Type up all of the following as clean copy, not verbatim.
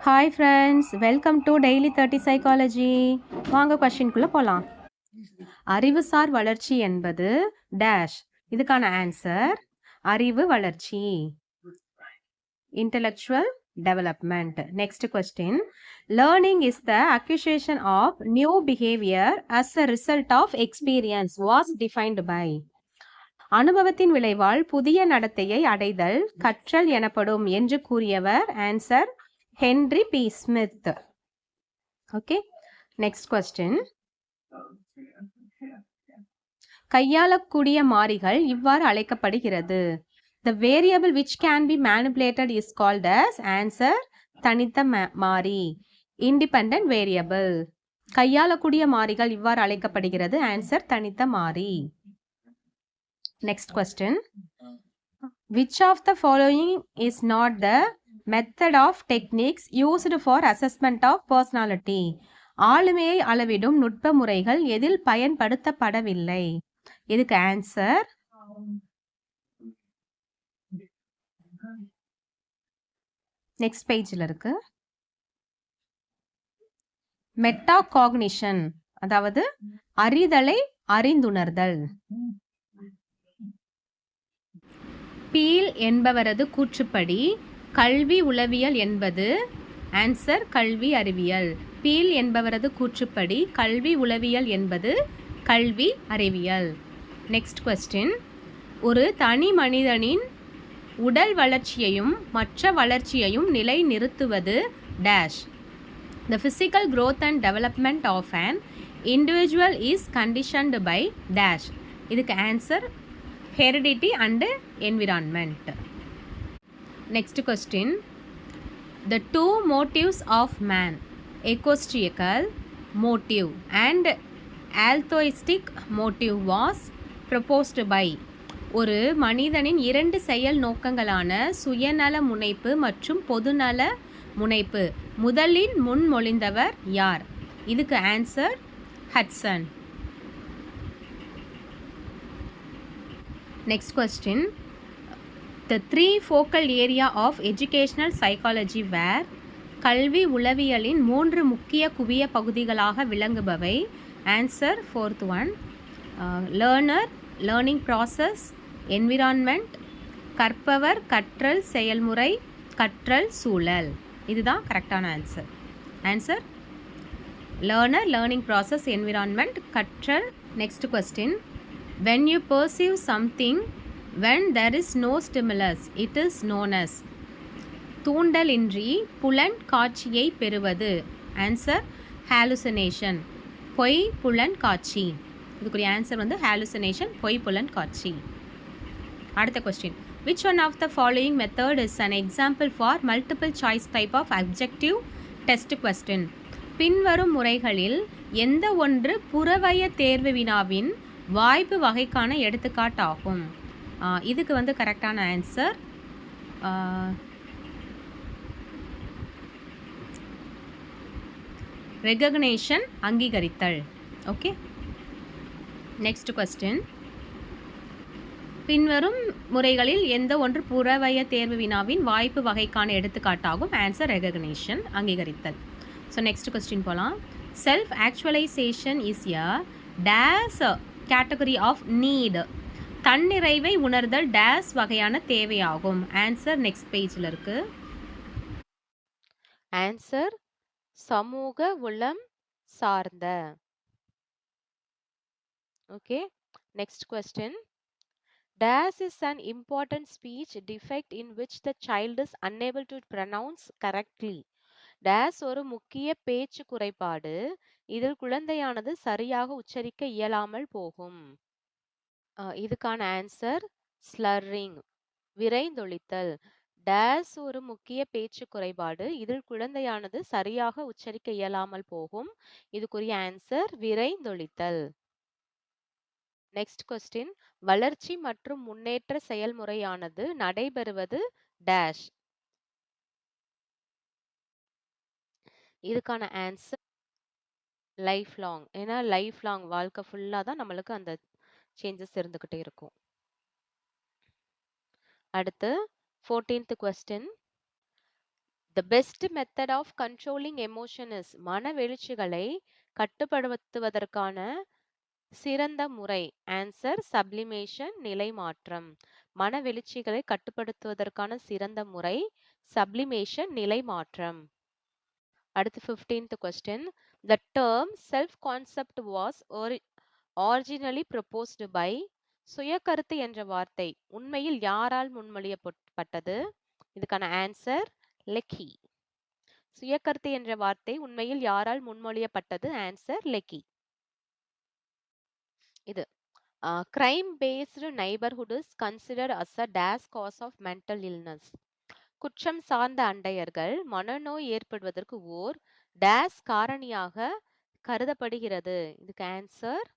Hi friends, welcome to daily 30 psychology. வாங்க கொஸ்டின்குள்ளே போகலாம். அறிவுசார் வளர்ச்சி என்பது டேஷ். இதுக்கான ஆன்சர் அறிவு வளர்ச்சி, intellectual development. Next question. Learning is the acquisition of new behavior as a result of experience was defined by. அனுபவத்தின் விளைவால் புதிய நடத்தையை அடைதல் கற்றல் எனப்படும் என்று கூறியவர். Answer Henry P Smith. Okay, next question. கையாளக்கூடிய மாறிகள் இவ்வாறு அழைக்கப்படுகிறது. The variable which can be manipulated is called as. answer தனித்த மாறி, independent variable. கையாளக்கூடிய மாறிகள் இவ்வாறு அழைக்கப்படுகிறது. ஆன்சர் தனித்த மாறி. Next question. Which of the following is not the method of techniques used for assessment of personality? ஆளுமையை அளவிடும் நுட்ப முறைகள் எதில் பயன்படுத்தப்படவில்லை? இதுக்கு ஆன்சர் நெக்ஸ்ட் பேஜ்ல இருக்கு. மெட்டாகாக்னிஷன், அதாவது அறிதலை அறிந்துணர்தல். பீல் என்பவரது கூற்றுப்படி கல்வி உளவியல் என்பது. ஆன்சர் கல்வி அறிவியல். பீல் என்பவரது கூற்றுப்படி கல்வி உளவியல் என்பது கல்வி அறிவியல். Next question. ஒரு தனி மனிதனின் உடல் வளர்ச்சியையும் மற்ற வளர்ச்சியையும் நிலைநிறுத்துவது dash. The physical growth and development of an individual is conditioned by dash. இதுக்கு answer heredity and environment. Next question. The two motives of man, egoistical motive and altruistic motive, was proposed by. ஒரு மனிதனின் இரண்டு செயல் நோக்கங்களான சுயநல முனைப்பு மற்றும் பொதுநல முனைப்பு முதலில் முன்மொழிந்தவர் யார்? இதுக்கு answer Hudson. Next question. The three focal area of educational psychology were. கல்வி உளவியலின் மூன்று முக்கிய குவிய பகுதிகளாக விளங்குபவை. Answer fourth one. Learner, learning process, environment, கற்பவர் கற்றல் செயல்முறை, கற்றல் சூழல். இதுதான் கரெக்டான answer. Answer learner, learning process, environment, கற்றல். Next question. When you perceive something when there is no stimulus, it is known as. தூண்டலின்றி புலன் காட்சியை பெறுவது. ஆன்சர் ஹாலுசினேஷன், பொய் புலன் காட்சி. இதுக்குரிய ஆன்சர் வந்து ஹாலுசினேஷன், பொய் புலன் காட்சி. அடுத்த question. Which one of the following method is an example for multiple choice type of objective test question? பின்வரும் முறைகளில் எந்த ஒன்று புறவய தேர்வு வினாவின் வாய்ப்பு வகைக்கான எடுத்துக்காட்டாகும்? இதுக்கு வந்து கரெக்டான ஆன்சர் ரெகக்னேஷன், அங்கீகரித்தல். Okay, next question. பின்வரும் முறைகளில் எந்த ஒன்று புறவய தேர்வு வினாவின் வாய்ப்பு வகைக்கான எடுத்துக்காட்டாகும்? ஆன்சர் ரெகக்னேஷன், அங்கீகரித்தல். ஸோ நெக்ஸ்ட் கொஸ்டின் போகலாம். Self actualisation is a days category of need. தன்னிறைவை உணர்தல் டேஸ் வகையான தேவையாகும்? ஆன்சர் நெக்ஸ்ட் பேஜில் இருக்கு. ஆன்சர் சமூக உளம் சார்ந்த. Okay, next question. Dash is an important speech defect in which the child is unable to pronounce correctly. Dash ஒரு முக்கிய பேச்சு குறைபாடு, இதில் குழந்தையானது சரியாக உச்சரிக்க இயலாமல் போகும். இதுக்கான ஆன்சர் ஸ்லர்ரிங், விரைந்தொழித்தல். டேஸ் ஒரு முக்கிய பேச்சு குறைபாடு, இதில் குழந்தையானது சரியாக உச்சரிக்க இயலாமல் போகும். இதுக்குரிய ஆன்சர் விரைந்தொழித்தல். Next question. வளர்ச்சி மற்றும் முன்னேற்ற செயல்முறையானது நடைபெறுவது டேஷ். இதுக்கான ஆன்சர் லைஃப் லாங். ஏன்னா லைஃப் லாங், வாழ்க்கை ஃபுல்லாக தான் நம்மளுக்கு அந்த சேஞ்சஸ் இருந்துக்கிட்டே இருக்கும். அடுத்து 14th question. The best method of controlling emotion is மனவெழுச்சிகளை கட்டுப்படுத்துவதற்கான சிறந்த முறை. Answer sublimation நிலைமாற்றம். மனவெழுச்சிகளை கட்டுப்படுத்துவதற்கான சிறந்த முறை சப்ளிமேஷன் நிலைமாற்றம். அடுத்து 15th question. The term self-concept was originally proposed by சுயக்கருத்து என்ற வார்த்தை உண்மையில் யாரால் முன்மொழியப்பட்டது? இதுக்கான ஆன்சர் லெக்கி. சுயக்கருத்து என்ற வார்த்தை உண்மையில் யாரால் முன்மொழியப்பட்டது? Answer Leckie. இது crime based neighborhood is considered as a dash cause of mental illness. குற்றம் சார்ந்த அண்டையர்கள் மனநோய் ஏற்படுவதற்கு ஓர் டேஸ் காரணியாக கருதப்படுகிறது. இதுக்கு ஆன்சர்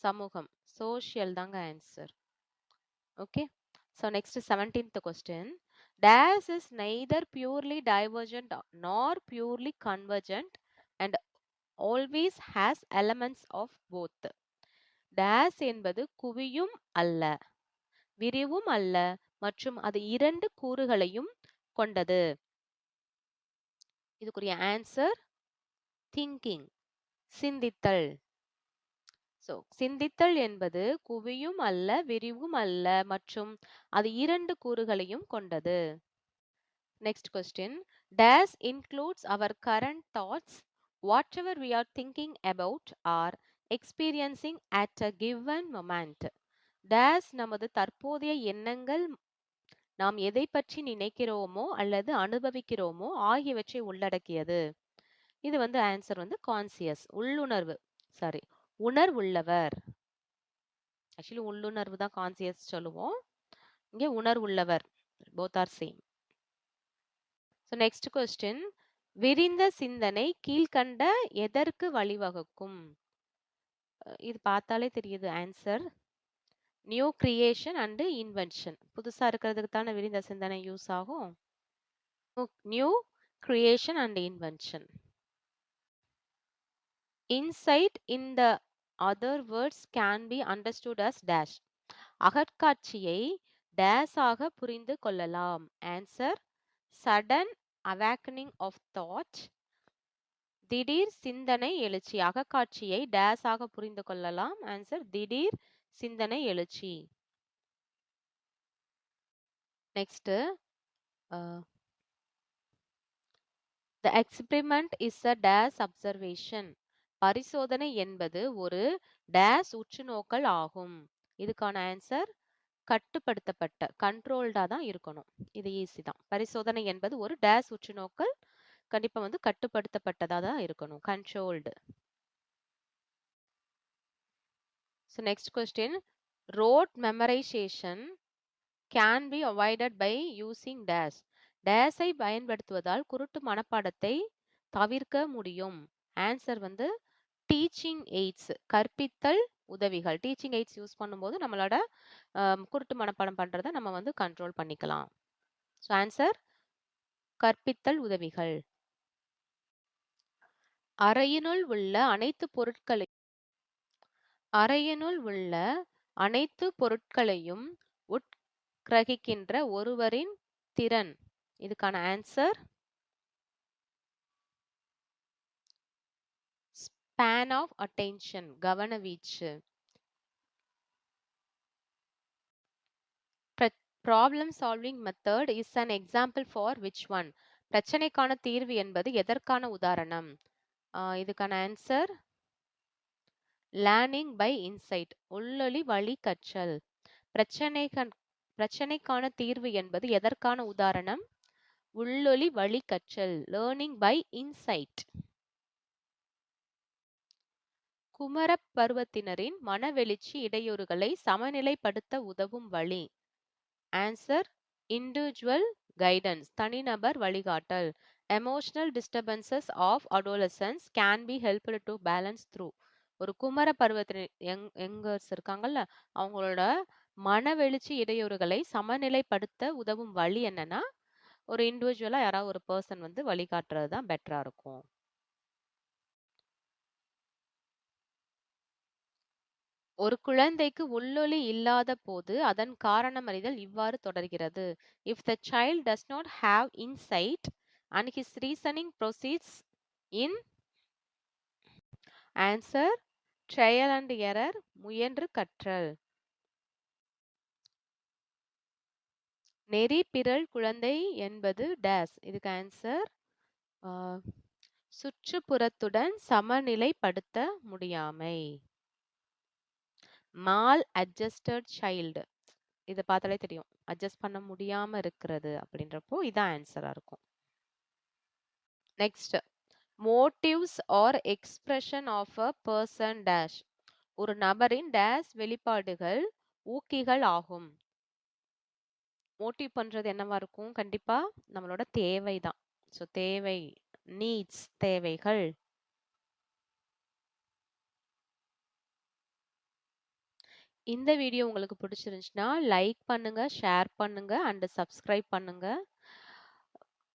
சமூகம், சோஷியல் தாங்க answer. Okay, so next 17th question. Days is neither purely divergent nor purely convergent and always has elements of both. டேஸ் என்பது குவியும் அல்ல, விரிவும் அல்ல மற்றும் அது இரண்டு கூறுகளையும் கொண்டது. இதுக்குரிய ஆன்சர் திங்கிங், சிந்தித்தல். ஸோ சிந்தித்தல் என்பது குவியும் அல்ல, விரிவும் அல்ல மற்றும் அது இரண்டு கூறுகளையும் கொண்டது. Next question. This includes our current thoughts whatever we are thinking about or experiencing at a given moment. Days நமது தற்போதைய எண்ணங்கள், நாம் எதை பற்றி நினைக்கிறோமோ அல்லது அனுபவிக்கிறோமோ ஆகியவற்றை உள்ளடக்கியது. இது வந்து ஆன்சர் வந்து கான்சியஸ், உள்ளுணர்வு, சாரி உணர்வுள்ளவர். ஆக்சுவலி உள்ளுணர்வு தான் கான்சியஸ் சொல்லுவோம், இங்கே உணர்வுள்ளவர். Both are same. So next question. விரிந்த சிந்தனை கீழ்கண்ட எதற்கு வழிவகுக்கும்? இது பார்த்தாலே தெரியுது answer new creation and invention. புதுசா இருக்கிறதுக்கு தானே விரிந்த சிந்தனை யூஸ் ஆகும். New creation and invention. Insight in the other words can be understood as dash. அகற்காட்சியை dash ஆக புரிந்து கொள்ளலாம். Answer sudden awakening of thought. திடீர் சிந்தனை எழுச்சி. அகக்காட்சியை dash ஆக புரிந்து கொள்ளலாம். ஆன்சர் திடீர் சிந்தனை எழுச்சி. Next, the experiment is a dash observation. பரிசோதனை என்பது ஒரு டேஸ் உற்றுநோக்கல் ஆகும். இதுக்கான ஆன்சர் கட்டுப்படுத்தப்பட்ட, கண்ட்ரோல்டா தான் இருக்கணும். இது ஈஸி தான். பரிசோதனை என்பது ஒரு டேஸ் உற்றுநோக்கல், கண்டிப்பா வந்து கட்டுப்படுத்தப்பட்டதா தான் இருக்கணும், controlled. So next question. Rote memorization can be avoided by using days. டேஸை பயன்படுத்துவதால் குருட்டு மனப்பாடத்தை தவிர்க்க முடியும். ஆன்சர் வந்து டீச்சிங் எய்ட்ஸ், கற்பித்தல் உதவிகள். டீச்சிங் எய்ட்ஸ் யூஸ் பண்ணும்போது நம்மளோட குருட்டு மனப்பாடம் பண்றதை நம்ம வந்து கண்ட்ரோல் பண்ணிக்கலாம். ஸோ ஆன்சர் கற்பித்தல் உதவிகள். அறையினுள் உள்ள அனைத்து பொருட்களையும் உட்கிரகிக்கின்ற ஒருவரின் திறன். இதுக்கான answer span of attention, கவனவீச்சு. problem solving method is an example for which one? பிரச்சனைக்கான தீர்வு என்பது எதற்கான உதாரணம்? இதுக்கான ஆன்சர் லேர்னிங் பை இன்சைட், உள்ளொளி வழி கற்றல். பிரச்சனைக்கான தீர்வு என்பது எதற்கான உதாரணம்? உள்ளொளி வழி கற்றல், லேர்னிங் பை இன்சைட். குமர பருவத்தினரின் மனவெழுச்சி இடையூறுகளை சமநிலைப்படுத்த உதவும் வழி. ஆன்சர் இண்டிவிஜுவல் கைடன்ஸ், தனிநபர் வழிகாட்டல். Emotional disturbances of adolescence can be helped to balance through. ஒரு குமர பருவத்தினர் யங்கர்ஸ் இருக்காங்கல்ல, அவங்களோட மனவெழுச்சி இடையூறுகளை சமநிலைப்படுத்த உதவும் வழி என்னன்னா, ஒரு இண்டிவிஜுவலா யாராவது ஒரு பர்சன் வந்து வழிகாட்டுறது தான் பெட்டரா இருக்கும். ஒரு குழந்தைக்கு உள்ளொளி இல்லாத போது அதன் காரணம் அறிதல் இவ்வாறு தொடர்கிறது. If the child does not have insight, and his reasoning proceeds in answer trial and error முயன்று கற்றல். நெறி பிறழ் குழந்தை என்பது டேஸ். இதுக்கு ஆன்சர் சுற்றுப்புறத்துடன் சமநிலைப்படுத்த முடியாமை. மால் அட்ஜஸ்டட் சைல்டு, இதை பார்த்தாலே தெரியும் அட்ஜஸ்ட் பண்ண முடியாம இருக்கிறது அப்படின்றப்போ இதான் ஆன்சரா இருக்கும். Next, motives are expression of a person dash, ஒரு நபரின் டேஷ் வெளிப்பாடுகள் ஊக்கிகள் ஆகும். மோட்டிவ் பண்றது என்னவா இருக்கும்? கண்டிப்பா நம்மளோட தேவை தான். ஸோ தேவை, நீட்ஸ், தேவைகள். இந்த வீடியோ உங்களுக்கு பிடிச்சிருந்துச்சுன்னா லைக் பண்ணுங்க, ஷேர் பண்ணுங்க அண்ட் சப்ஸ்கிரைப் பண்ணுங்க.